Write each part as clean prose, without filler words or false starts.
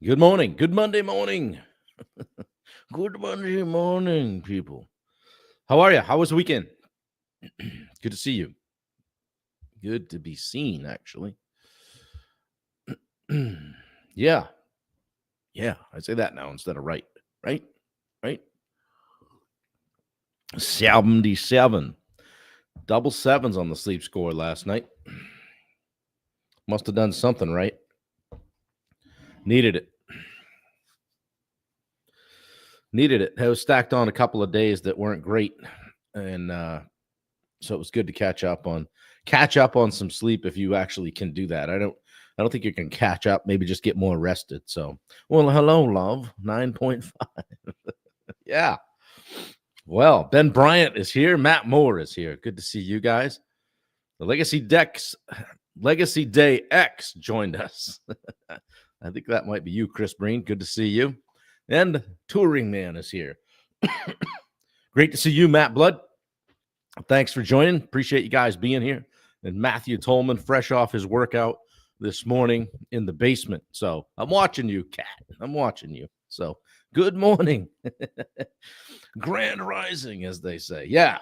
Good morning. Good Monday morning. Good Monday morning, people. How are you? How was the weekend? Good to see you. Good to be seen, actually. Yeah. Yeah. I say that now instead of right. Right? Right? 77. Double sevens on the sleep score last night. Must have done something right. Needed it. Needed it. I was stacked on a couple of days that weren't great. And so it was good to catch up on some sleep if you actually can do that. I don't think you can catch up, maybe just get more rested. So, well, hello, love. 9.5. Yeah. Well, Ben Bryant is here. Matt Moore is here. Good to see you guys. The Legacy Day X joined us. I think that might be you, Chris Breen. Good to see you. And Touring Man is here. Great to see you, Matt Blood. Thanks for joining. Appreciate you guys being here. And Matthew Tolman, fresh off his workout this morning in the basement. So I'm watching you, Cat. I'm watching you. So good morning. Grand rising, as they say. Yeah.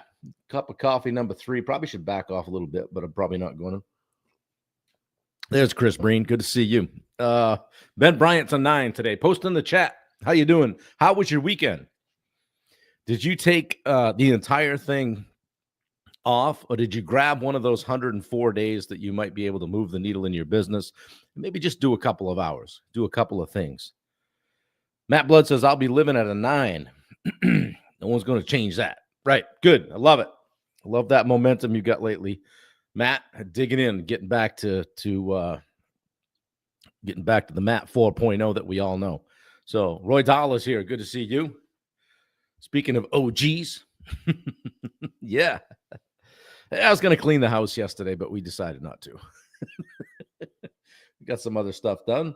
Cup of coffee number 3. Probably should back off a little bit, but I'm probably not going to. There's Chris Breen. Good to see you. Ben Bryant's on 9 today. Post in the chat. How you doing? How was your weekend? Did you take the entire thing off, or did you grab one of those 104 days that you might be able to move the needle in your business and maybe just do a couple of hours, do a couple of things? Matt Blood says, I'll be living at a 9. No one's going to change that. Right. Good. I love it. I love that momentum you got lately. Matt, digging in, getting back to the Matt 4.0 that we all know. So Roy Dahl is here. Good to see you. Speaking of OGs. Yeah. I was going to clean the house yesterday, but we decided not to. Got some other stuff done.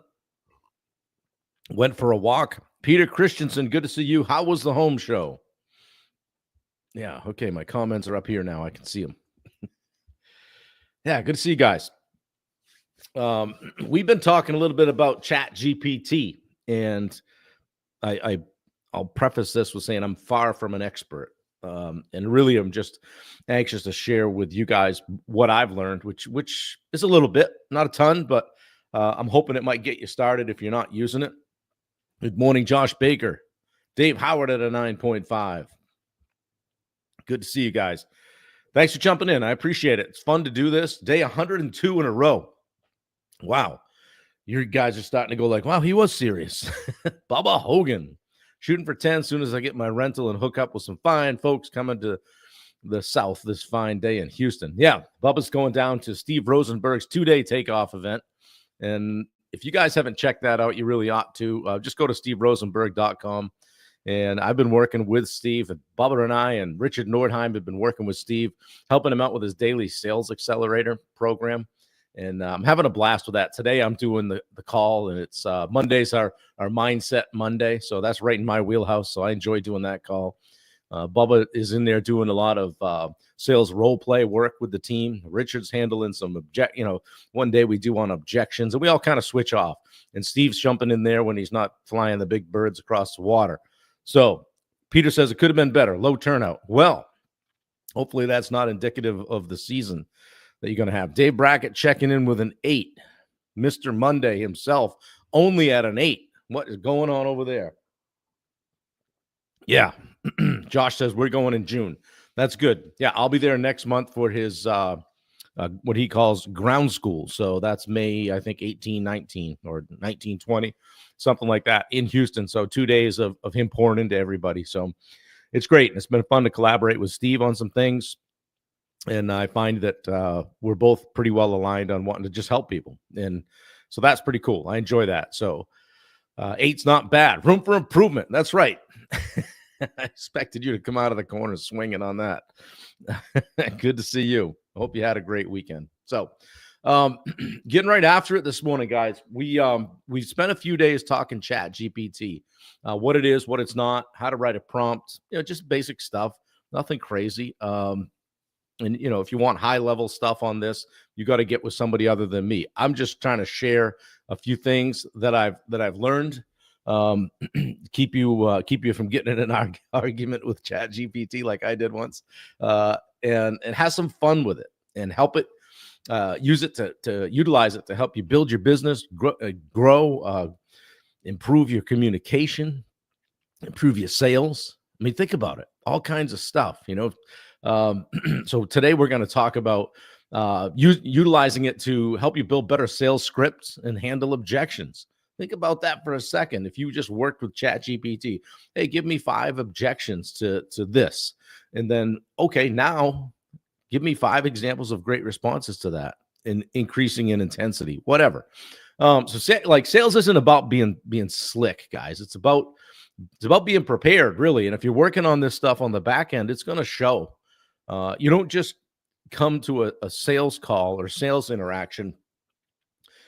Went for a walk. Peter Christensen, good to see you. How was the home show? Yeah, okay, my comments are up here now. I can see them. Yeah, good to see you guys. We've been talking a little bit about Chat GPT, and I'll preface this with saying I'm far from an expert. And really, I'm just anxious to share with you guys what I've learned, which is a little bit, not a ton, but I'm hoping it might get you started if you're not using it. Good morning, Josh Baker. Dave Howard at a 9.5. Good to see you guys. Thanks for jumping in. I appreciate it. It's fun to do this. Day 102 in a row. Wow. You guys are starting to go like, wow, he was serious. Bubba Hogan. Shooting for 10 as soon as I get my rental and hook up with some fine folks coming to the South this fine day in Houston. Yeah, Bubba's going down to Steve Rosenberg's 2-day takeoff event. And if you guys haven't checked that out, you really ought to. Just go to steverosenberg.com. And I've been working with Steve, and Bubba and I and Richard Nordheim have been working with Steve, helping him out with his daily sales accelerator program. And I'm having a blast with that. Today I'm doing the call, and it's Mondays are Mindset Monday. So that's right in my wheelhouse. So I enjoy doing that call. Bubba is in there doing a lot of sales role play work with the team. Richard's handling some one day we do on objections, and we all kind of switch off. And Steve's jumping in there when he's not flying the big birds across the water. So Peter says it could have been better. Low turnout. Well, hopefully that's not indicative of the season that you're going to have. Dave Brackett checking in with an 8. Mr. Monday himself only at an 8. What is going on over there? Yeah. Josh says we're going in June. That's good. Yeah, I'll be there next month for his what he calls ground school. So that's May, I think, 18, 19 or 19, 20, something like that in Houston. So 2 days of him pouring into everybody. So it's great. It's been fun to collaborate with Steve on some things. And I find that we're both pretty well aligned on wanting to just help people. And so that's pretty cool. I enjoy that. So 8's not bad. Room for improvement. That's right. I expected you to come out of the corner swinging on that. Good to see you. I hope you had a great weekend. So getting right after it this morning, guys, we spent a few days talking Chat GPT, what it is, what it's not, how to write a prompt, just basic stuff, nothing crazy. And if you want high level stuff on this, you got to get with somebody other than me. I'm just trying to share a few things that I've learned. Um, keep you from getting in an argument with Chat GPT like I did once, and have some fun with it and help it. Use it to utilize it to help you build your business, grow, improve your communication, improve your sales. I mean, think about it, all kinds of stuff. So today we're going to talk about utilizing it to help you build better sales scripts and handle objections. Think about that for a second. If you just worked with ChatGPT, hey, give me 5 objections to this. And then, okay, now give me 5 examples of great responses to that and increasing in intensity, whatever. Like sales isn't about being slick, guys. It's about being prepared, really. And if you're working on this stuff on the back end, it's going to show. You don't just come to a sales call or sales interaction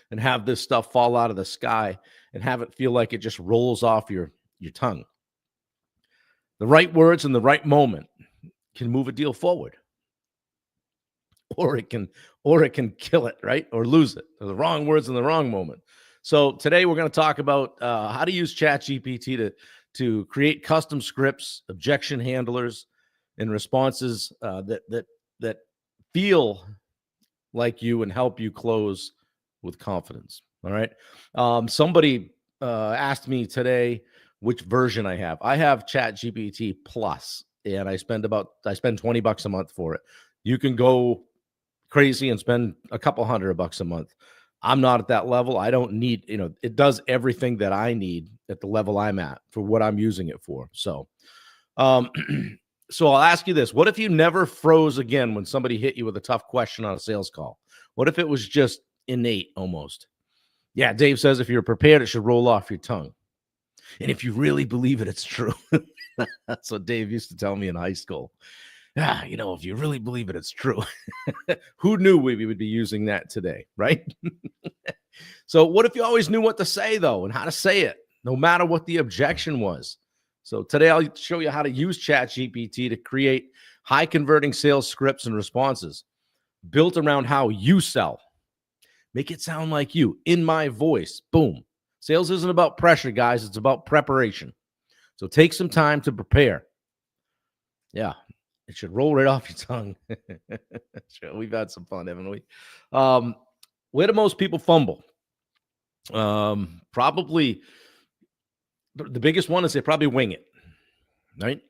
and have this stuff fall out of the sky and have it feel like it just rolls off your tongue. The right words in the right moment can move a deal forward, or it can kill it, right? Or lose it. The wrong words in the wrong moment. So today we're going to talk about how to use ChatGPT to create custom scripts, objection handlers, and responses that feel like you and help you close with confidence. All right. Somebody asked me today which version I have. I have ChatGPT Plus, and I spend $20 a month for it. You can go crazy and spend a couple $100 a month. I'm not at that level. I don't need, it does everything that I need at the level I'm at for what I'm using it for. So, so I'll ask you this. What if you never froze again when somebody hit you with a tough question on a sales call? What if it was just innate almost? Yeah, Dave says if you're prepared, it should roll off your tongue. And if you really believe it, it's true. That's what Dave used to tell me in high school. If you really believe it, it's true. Who knew we would be using that today, right? So what if you always knew what to say, though, and how to say it, no matter what the objection was? So today I'll show you how to use ChatGPT to create high-converting sales scripts and responses built around how you sell. Make it sound like you, in my voice. Boom. Sales isn't about pressure, guys. It's about preparation. So take some time to prepare. Yeah. It should roll right off your tongue. We've had some fun, haven't we? Where do most people fumble? Probably the biggest one is they probably wing it, right?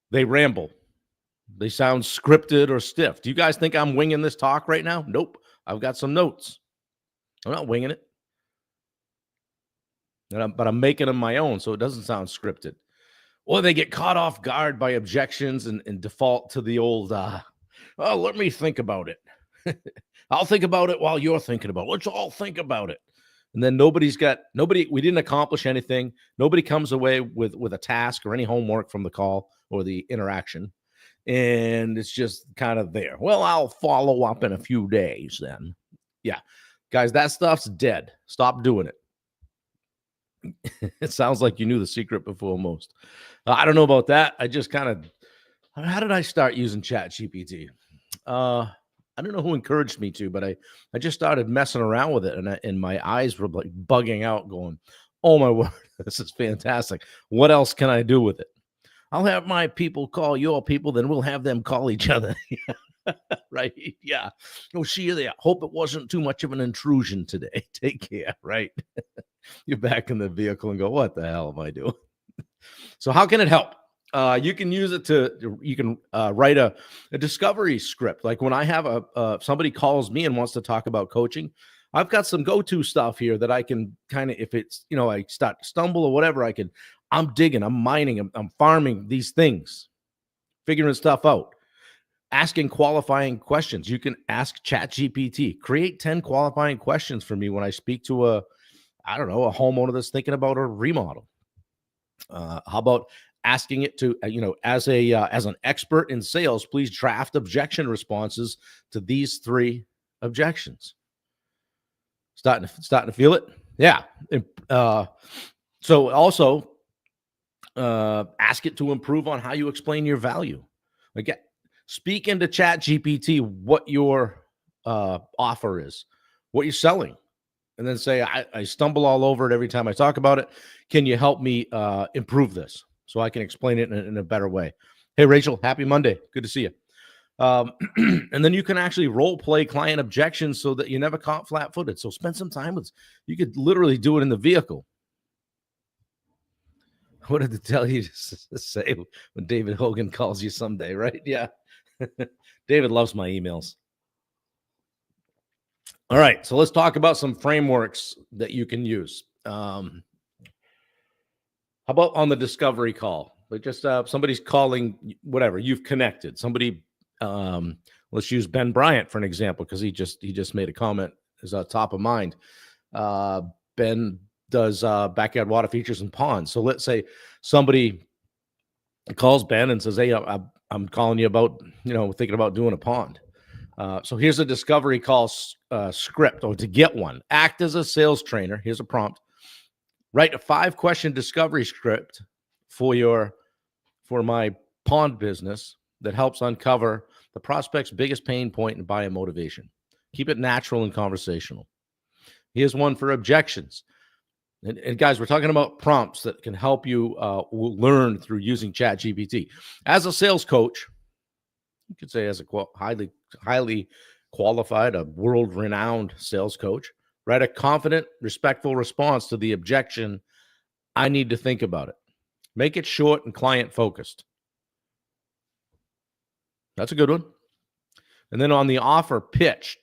They ramble. They sound scripted or stiff. Do you guys think I'm winging this talk right now? Nope. I've got some notes. I'm not winging it. But I'm making them my own, so it doesn't sound scripted. Or they get caught off guard by objections and default to the old, let me think about it. I'll think about it while you're thinking about it. Let's all think about it. And then we didn't accomplish anything. Nobody comes away with a task or any homework from the call or the interaction. And it's just kind of there. Well, I'll follow up in a few days then. Yeah. Guys, that stuff's dead. Stop doing it. It sounds like you knew the secret before most. I don't know about that. I just how did I start using ChatGPT? I don't know who encouraged me to, but I just started messing around with it, and my eyes were like bugging out going, oh my word, this is fantastic. What else can I do with it? I'll have my people call your people, then we'll have them call each other. Right? Yeah. Oh, see you there. Hope it wasn't too much of an intrusion today. Take care. Right? You're back in the vehicle and go, what the hell am I doing? So how can it help? You can use it you can write a discovery script. Like when I have somebody calls me and wants to talk about coaching, I've got some go-to stuff here that I can kind of, if it's, I start to stumble or whatever, I'm digging, I'm mining, I'm farming these things, figuring stuff out, asking qualifying questions. You can ask ChatGPT, create 10 qualifying questions for me when I speak to a homeowner that's thinking about a remodel. How about asking it to, as an expert in sales, please draft objection responses to these 3 objections. Starting to feel it? Yeah. So also ask it to improve on how you explain your value. Again, Speak into Chat GPT what your offer is, what you're selling, and then say, I stumble all over it every time I talk about it. Can you help me improve this so I can explain it in a better way? Hey, Rachel, happy Monday. Good to see you. And then you can actually role play client objections so that you never caught flat footed. So spend some time with, you could literally do it in the vehicle. What did it tell you to say when David Hogan calls you someday, right? Yeah. David loves my emails. All right. So let's talk about some frameworks that you can use. How about on the discovery call? Like just somebody's calling, whatever, you've connected. Somebody, let's use Ben Bryant for an example, because he just made a comment is top of mind. Ben does backyard water features and ponds. So let's say somebody calls Ben and says, hey, I'm calling you about, thinking about doing a pond. So here's a discovery call script, or to get one. Act as a sales trainer. Here's a prompt. Write a 5-question discovery script for my pond business that helps uncover the prospect's biggest pain point and buyer motivation. Keep it natural and conversational. Here's one for objections. And guys, we're talking about prompts that can help you learn through using ChatGPT. As a sales coach, you could say as a highly qualified, a world-renowned sales coach, write a confident, respectful response to the objection. I need to think about it. Make it short and client-focused. That's a good one. And then on the offer pitch,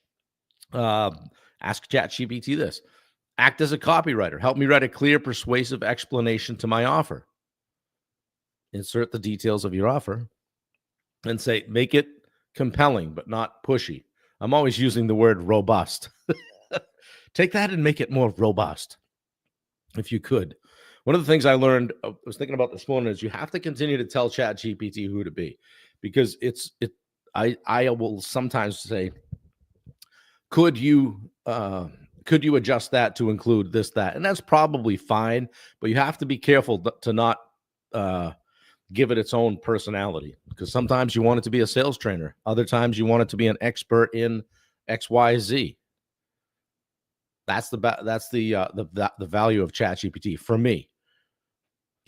ask ChatGPT this. Act as a copywriter. Help me write a clear, persuasive explanation to my offer. Insert the details of your offer and say, make it compelling, but not pushy. I'm always using the word robust. Take that and make it more robust, if you could. One of the things I learned, I was thinking about this morning, is you have to continue to tell ChatGPT who to be, because I will sometimes say, could you adjust that to include this, that? And that's probably fine, but you have to be careful to not give it its own personality, because sometimes you want it to be a sales trainer. Other times you want it to be an expert in XYZ. That's the value of ChatGPT for me.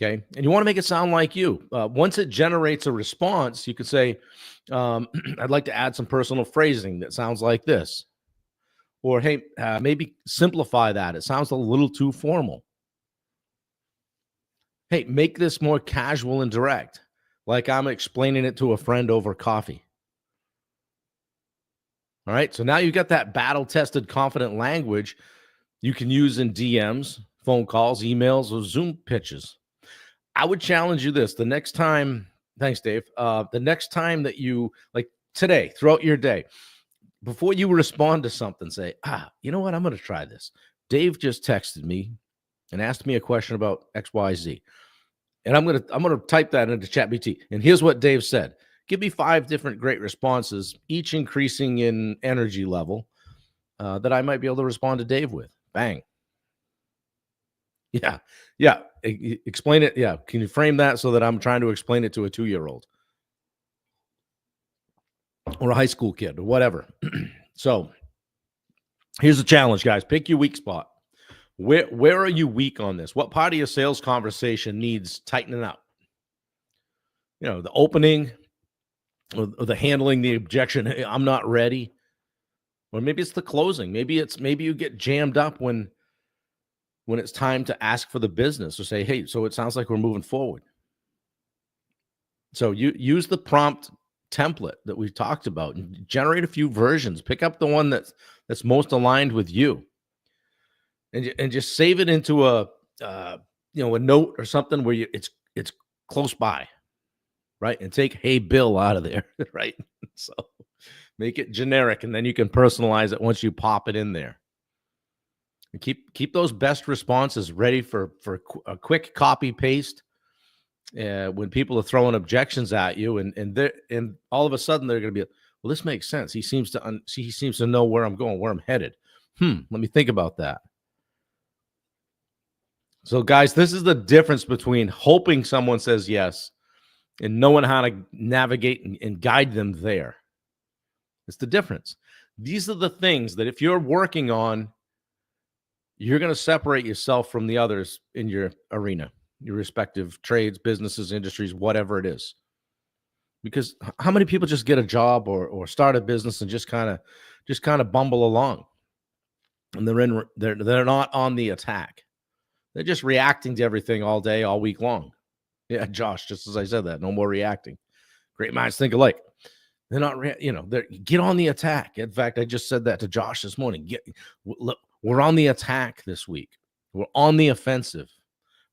Okay. And you want to make it sound like you. Once it generates a response, you could say, I'd like to add some personal phrasing that sounds like this. Or, hey, maybe simplify that. It sounds a little too formal. Hey, make this more casual and direct, like I'm explaining it to a friend over coffee. All right. So now you've got that battle-tested, confident language you can use in DMs, phone calls, emails, or Zoom pitches. I would challenge you this. The next time, thanks, Dave. The next time that you, like today, throughout your day, before you respond to something, say, you know what? I'm going to try this. Dave just texted me and asked me a question about XYZ. And I'm going to type that into ChatGPT. And here's what Dave said. Give me 5 different great responses, each increasing in energy level, that I might be able to respond to Dave with. Bang. Yeah. Yeah. Explain it. Yeah. Can you frame that so that I'm trying to explain it to a 2-year-old or a high school kid or whatever? So here's the challenge, guys. Pick your weak spot. Where are you weak on this? What part of your sales conversation needs tightening up? The opening or the handling the objection. Hey, I'm not ready. Or maybe it's the closing. Maybe you get jammed up when it's time to ask for the business or say, hey, so it sounds like we're moving forward. So you use the prompt template that we talked about and generate a few versions. Pick up the one that's most aligned with you, and just save it into a note or something where it's close by, right? And take "Hey Bill" out of there, right? So make it generic, and then you can personalize it once you pop it in there. And keep those best responses ready for a quick copy paste. When people are throwing objections at you, and all of a sudden they're going to be, well, this makes sense. He seems to know where I'm going, where I'm headed. Let me think about that. So, guys, this is the difference between hoping someone says yes and knowing how to navigate and guide them there. It's the difference. These are the things that if you're working on, you're going to separate yourself from the others in your arena, your respective trades, businesses, industries, whatever it is. Because how many people just get a job or start a business and just kind of bumble along, and they're not on the attack. They're just reacting to everything all day, all week long. Yeah, Josh, just as I said that, no more reacting. Great minds think alike. They're not, they're get on the attack. In fact, I just said that to Josh this morning. Look, we're on the attack this week. We're on the offensive,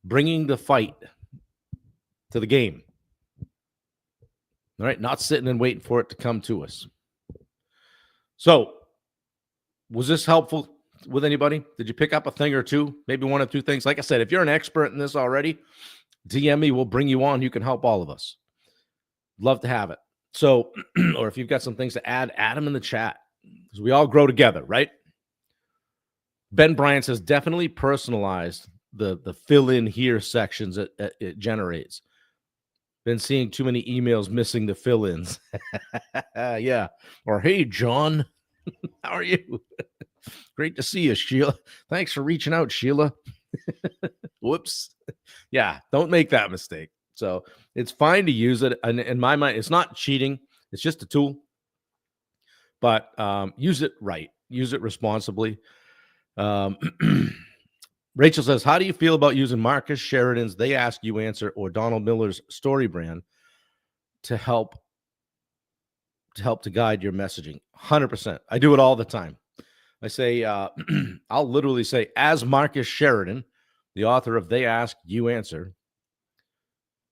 bringing the fight to the game. All right, not sitting and waiting for it to come to us. So, was this helpful with anybody? Did you pick up a thing or two? Maybe one or two things? Like I said, if you're an expert in this already, DM me. We'll bring you on. You can help all of us. Love to have it. So, or if you've got some things to add them in the chat, because we all grow together, right? Ben Bryant says, definitely personalized the fill in here sections it generates. Been seeing too many emails missing the fill-ins. Yeah. Or, hey, John, how are you? Great to see you, Sheila. Thanks for reaching out, Sheila. Whoops. Yeah, don't make that mistake. So it's fine to use it. And in my mind, it's not cheating. It's just a tool. But use it right. Use it responsibly. Rachel says, how do you feel about using Marcus Sheridan's They Ask You Answer or Donald Miller's Story Brand to help to guide your messaging? 100%. I do it all the time. I say, I'll literally say, as Marcus Sheridan, the author of They Ask You Answer,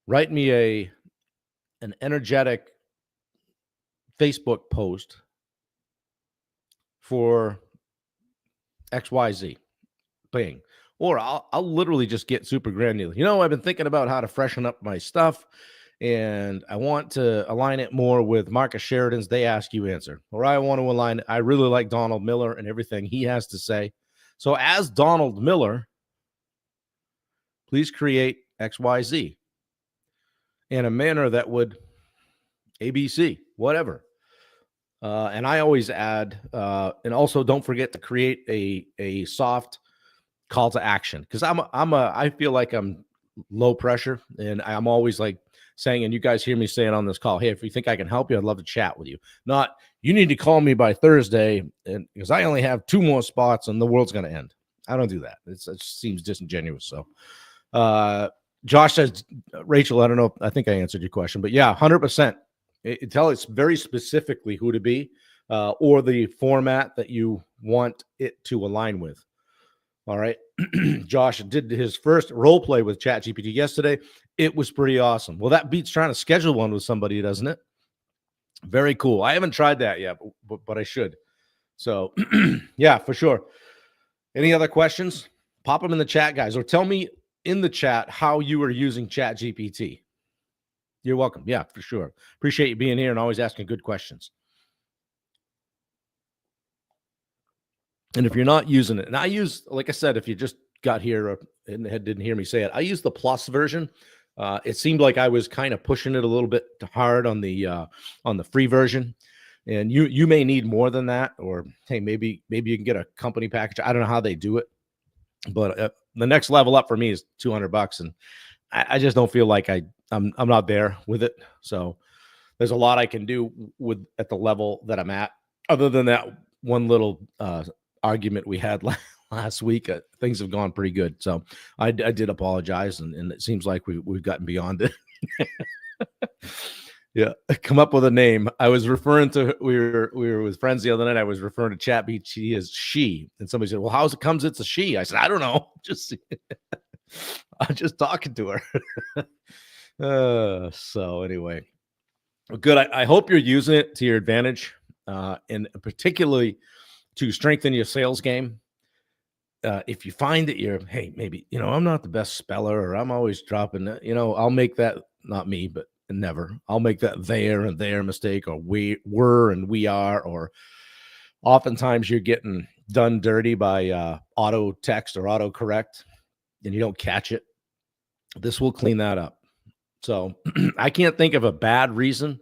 write me an energetic Facebook post for XYZ. Bang. Or I'll literally just get super granular. I've been thinking about how to freshen up my stuff, and I want to align it more with Marcus Sheridan's They Ask You Answer. Or I want to align it. I really like Donald Miller and everything he has to say. So as Donald Miller, please create XYZ in a manner that would ABC, whatever. And I always add, and also don't forget to create a soft call to action, because I feel like I'm low pressure, and I'm always like saying, and you guys hear me saying on this call, hey, if you think I can help you, I'd love to chat with you. Not, you need to call me by Thursday, and because I only have 2 more spots and the world's going to end. I don't do that. It just seems disingenuous. So, Josh says, Rachel, I don't know. I think I answered your question, but yeah, 100%. Tell us very specifically who to be, or the format that you want it to align with. All right. Josh did his first role play with ChatGPT yesterday. It was pretty awesome. Well, that beats trying to schedule one with somebody, doesn't it? Very cool. I haven't tried that yet, but I should. So, yeah, for sure. Any other questions? Pop them in the chat, guys, or tell me in the chat how you are using ChatGPT. You're welcome. Yeah, for sure. Appreciate you being here and always asking good questions. And if you're not using it, and I use, like I said, if you just got here and didn't hear me say it, I use the plus version. It seemed like I was kind of pushing it a little bit hard on the free version, and you may need more than that, or hey, maybe you can get a company package. I don't know how they do it, but the next level up for me is $200, and I just don't feel like I'm not there with it. So there's a lot I can do with at the level that I'm at. Other than that one little argument we had last week, things have gone pretty good. So I did apologize, and it seems like we've gotten beyond it. Yeah, come up with a name. I was referring to, we were with friends the other night. I was referring to ChatGPT as she, and somebody said, "Well, how's it comes? It's a she." I said, "I don't know. I'm just talking to her." So anyway, good. I hope you're using it to your advantage, and particularly to strengthen your sales game. If you find that you're, hey, maybe, I'm not the best speller, or I'm always dropping, I'll make that, not me, but never. I'll make that there and there mistake, or we were and we are, or oftentimes you're getting done dirty by auto text or auto correct, and you don't catch it. This will clean that up. So I can't think of a bad reason.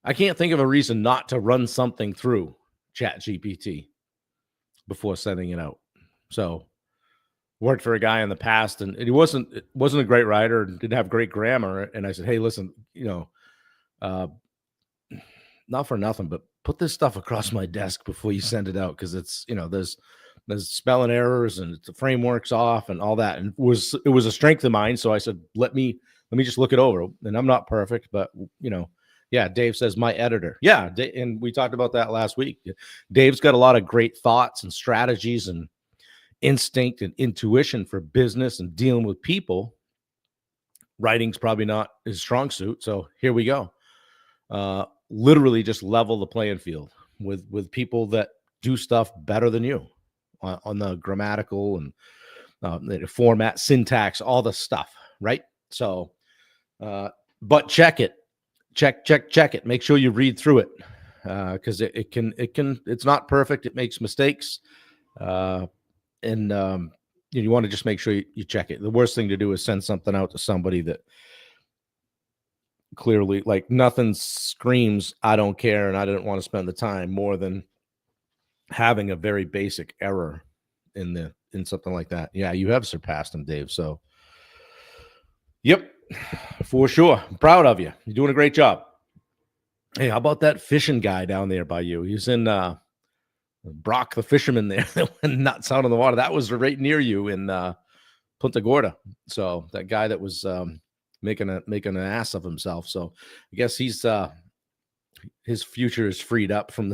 I can't think of a reason not to run something through Chat GPT before sending it out. So worked for a guy in the past, and he wasn't a great writer and didn't have great grammar. And I said, hey, listen, uh, not for nothing, but put this stuff across my desk before you send it out, because it's there's spelling errors and the framework's off and all that. And it was a strength of mine. So I said, let me just look it over. And I'm not perfect, but yeah, Dave says my editor. Yeah, and we talked about that last week. Dave's got a lot of great thoughts and strategies and instinct and intuition for business and dealing with people. Writing's probably not his strong suit. So here we go. Literally just level the playing field with people that do stuff better than you on the grammatical and the format, syntax, all the stuff, right? So, but check it. Check it. Make sure you read through it, because it's not perfect. It makes mistakes. And you want to just make sure you check it. The worst thing to do is send something out to somebody that clearly, like, nothing screams I don't care and I didn't want to spend the time more than having a very basic error in something like that. Yeah, you have surpassed him, Dave. So yep, for sure. I'm proud of you. You're doing a great job. Hey, how about that fishing guy down there by you? He's in Brock the fisherman there that went nuts out on the water. That was right near you in Punta Gorda. So that guy that was making an ass of himself. So I guess he's his future is freed up from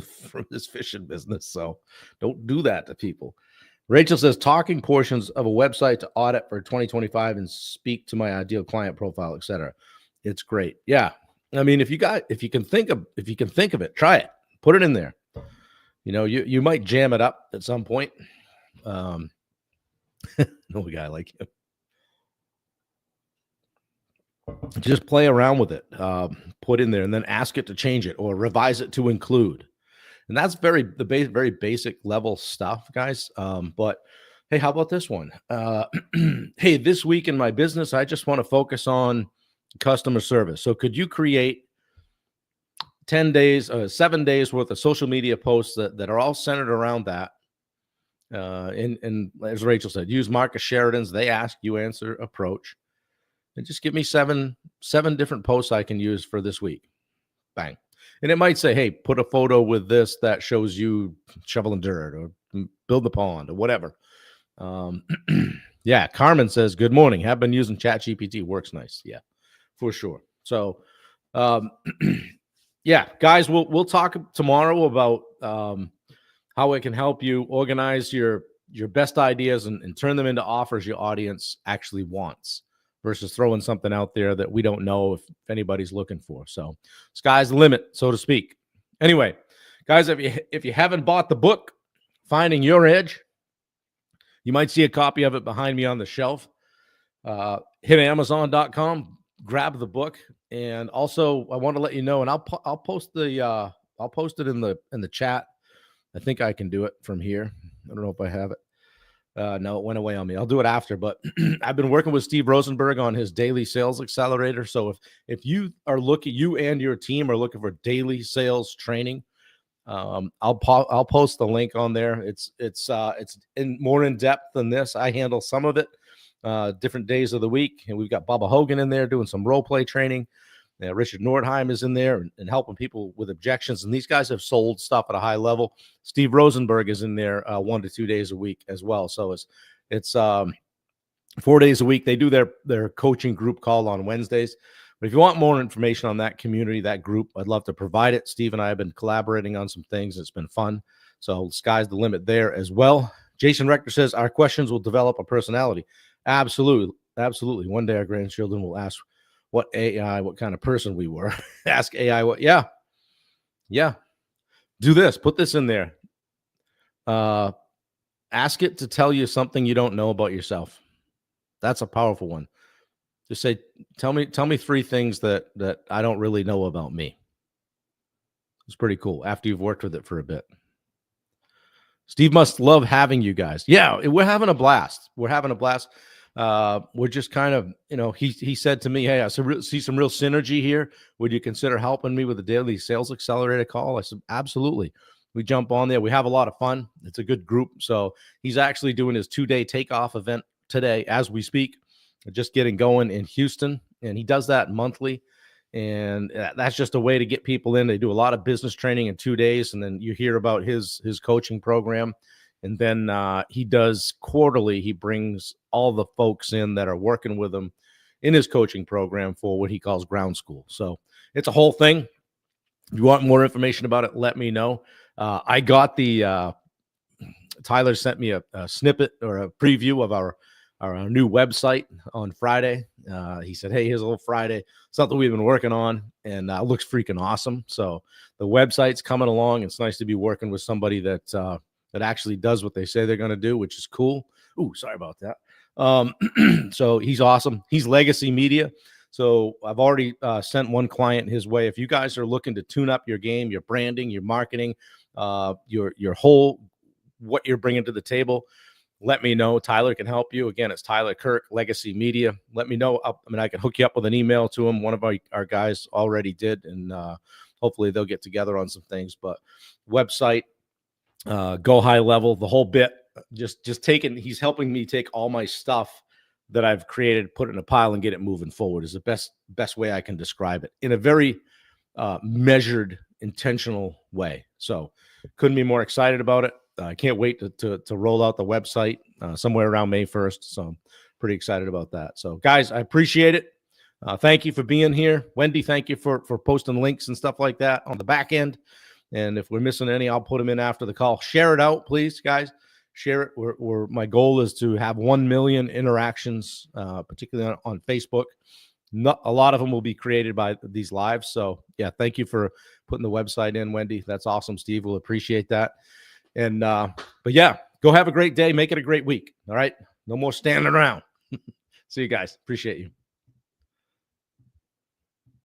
this fishing business. So don't do that to people. Rachel says, talking portions of a website to audit for 2025 and speak to my ideal client profile, etc. It's great. Yeah. I mean, if you can think of it, try it, put it in there. You might jam it up at some point. No guy like him. Just play around with it, put in there, and then ask it to change it or revise it to include. And that's very basic level stuff, guys. But hey, how about this one? Hey, this week in my business, I just want to focus on customer service. So could you create 7 days worth of social media posts that are all centered around that? And as Rachel said, use Marcus Sheridan's "they ask, you answer" approach. And just give me seven different posts I can use for this week. Bang. And it might say, hey, put a photo with this that shows you shoveling dirt or building a pond or whatever. Yeah, Carmen says, good morning. Have been using ChatGPT. Works nice. Yeah, for sure. So, yeah, guys, we'll talk tomorrow about how it can help you organize your best ideas and turn them into offers your audience actually wants, versus throwing something out there that we don't know if anybody's looking for. So sky's the limit, so to speak. Anyway, guys, if you haven't bought the book, Finding Your Edge, you might see a copy of it behind me on the shelf. Hit Amazon.com, grab the book. And also I want to let you know, and I'll post I'll post it in the chat. I think I can do it from here. I don't know if I have it. No, it went away on me. I'll do it after, but I've been working with Steve Rosenberg on his daily sales accelerator. So if you and your team are looking for daily sales training, I'll post the link on there. It's more in depth than this. I handle some of it, different days of the week, and we've got Bubba Hogan in there doing some role play training. Richard Nordheim is in there and helping people with objections. And these guys have sold stuff at a high level. Steve Rosenberg is in there 1 to 2 days a week as well. So it's 4 days a week. They do their coaching group call on Wednesdays. But if you want more information on that community, that group, I'd love to provide it. Steve and I have been collaborating on some things. It's been fun. So sky's the limit there as well. Jason Rector says, our questions will develop a personality. Absolutely. Absolutely. One day our grandchildren will ask what kind of person we were. Ask AI what, yeah. Do this, put this in there. Ask it to tell you something you don't know about yourself. That's a powerful one. Just say, tell me 3 things that I don't really know about me. It's pretty cool after you've worked with it for a bit. Steve must love having you guys. Yeah, we're having a blast. we're just kind of, he said to me, hey, I see some real synergy here. Would you consider helping me with the daily sales accelerator call? I said, absolutely. We jump on there. We have a lot of fun. It's a good group. So he's actually doing his 2-day takeoff event today as we speak, just getting going in Houston. And he does that monthly. And that's just a way to get people in. They do a lot of business training in 2 days. And then you hear about his coaching program. And then he does quarterly. He brings all the folks in that are working with him in his coaching program for what he calls ground school. So it's a whole thing. If you want more information about it, let me know. I got the Tyler sent me a snippet or a preview of our new website on Friday. He said, hey, here's a little Friday, something we've been working on, and looks freaking awesome. So the website's coming along. It's nice to be working with somebody that actually does what they say they're going to do, which is cool. Ooh, sorry about that. So he's awesome. He's Legacy Media. So I've already sent one client his way. If you guys are looking to tune up your game, your branding, your marketing, your whole, what you're bringing to the table, let me know. Tyler can help you. Again, it's Tyler Kirk, Legacy Media. Let me know. I can hook you up with an email to him. One of our guys already did, and hopefully they'll get together on some things. But website, go high level, the whole bit. Just he's helping me take all my stuff that I've created, put it in a pile, and get it moving forward is the best way I can describe it, in a very measured, intentional way. So couldn't be more excited about it. I can't wait to roll out the website somewhere around May 1st. So I'm pretty excited about that. So guys, I appreciate it. Thank you for being here. Wendy, thank you for posting links and stuff like that on the back end. And if we're missing any, I'll put them in after the call. Share it out, please, guys. Share it. My goal is to have 1 million interactions, particularly on Facebook. Not a lot of them will be created by these lives. So yeah, thank you for putting the website in, Wendy. That's awesome, Steve. We'll appreciate that. And but yeah, go have a great day. Make it a great week. All right. No more standing around. See you guys. Appreciate you.